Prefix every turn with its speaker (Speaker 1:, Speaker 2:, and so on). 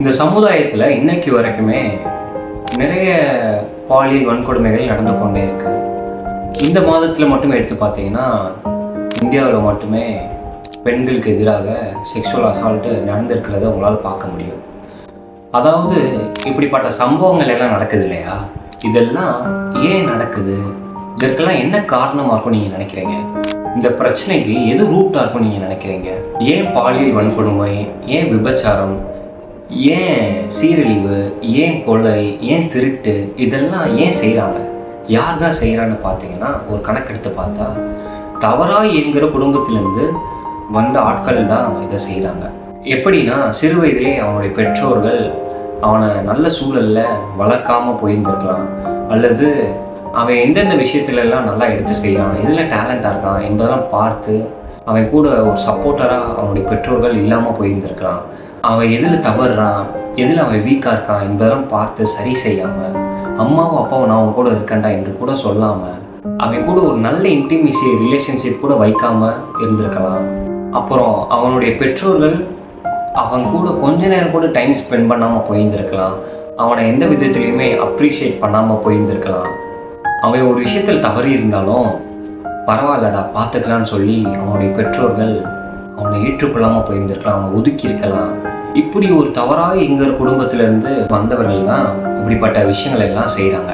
Speaker 1: இந்த சமுதாயத்தில் இன்னைக்கு வரைக்குமே நிறைய பாலியல் வன்கொடுமைகள் நடந்து கொண்டே இருக்கு. இந்த மாதத்தில் மட்டுமே எடுத்து பார்த்தீங்கன்னா இந்தியாவில் மட்டுமே பெண்களுக்கு எதிராக செக்ஷுவல் அசால்ட்டு நடந்திருக்கிறத உங்களால் பார்க்க முடியும். அதாவது இப்படிப்பட்ட சம்பவங்கள் எல்லாம் நடக்குது இல்லையா, இதெல்லாம் ஏன் நடக்குது, இதற்கெல்லாம் என்ன காரணமாக இருக்கும் நீங்கள் நினைக்கிறீங்க? இந்த பிரச்சனைக்கு எது ரூட்டாக இருக்கும் நீங்கள் நினைக்கிறீங்க? ஏன் பாலியல் வன்கொடுமை, ஏன் விபச்சாரம், ஏன் சீரழிவு, ஏன் கொலை, ஏன் திருட்டு, இதெல்லாம் ஏன் செய்கிறாங்க? யார் தான் செய்கிறான்னு பார்த்தீங்கன்னா, ஒரு கணக்கெடுத்து பார்த்தா தவறாக இயங்குகிற குடும்பத்திலேருந்து வந்த ஆட்கள் தான் இதை செய்கிறாங்க. எப்படின்னா, சிறு வயதிலே அவனுடைய பெற்றோர்கள் அவனை நல்ல சூழலில் வளர்க்காமல் போயிருந்திருக்கலாம், அல்லது அவன் எந்தெந்த விஷயத்துலலாம் நல்லா எடுத்து செய்கிறான், எதில் டேலண்டாக இருக்கான் என்பதெல்லாம் பார்த்து அவன் கூட ஒரு சப்போர்ட்டராக அவனுடைய பெற்றோர்கள் இல்லாமல் போயிருந்திருக்கலாம். அவன் எதில் தவறுறான், எதில் அவன் வீக்காக இருக்கான் என்பதெல்லாம் பார்த்து சரி செய்யாமல், அம்மாவும் அப்பாவும் நான் அவன் கூட இருக்கேன்டா என்று கூட சொல்லாமல், அவன் கூட ஒரு நல்ல இன்டிமேசி ரிலேஷன்ஷிப் கூட வைக்காமல் இருந்திருக்கலாம். அப்புறம் அவனுடைய பெற்றோர்கள் அவன் கூட கொஞ்ச நேரம் கூட டைம் ஸ்பெண்ட் பண்ணாமல் போயிருந்திருக்கலாம். அவனை எந்த விதத்துலையுமே அப்ரிஷியேட் பண்ணாமல் போயிருந்திருக்கலாம். அவன் ஒரு விஷயத்தில் தவறி இருந்தாலும் பரவாயில்லடா பார்த்துக்கலான்னு சொல்லி அவனுடைய பெற்றோர்கள் அவனை ஏற்றுக்கொள்ளாமல் போயிருந்திருக்கலாம், அவனை ஒதுக்கி இருக்கலாம். இப்படி ஒரு தவறாக எங்கள் குடும்பத்திலேருந்து வந்தவர்கள் தான் இப்படிப்பட்ட விஷயங்கள் எல்லாம் செய்கிறாங்க.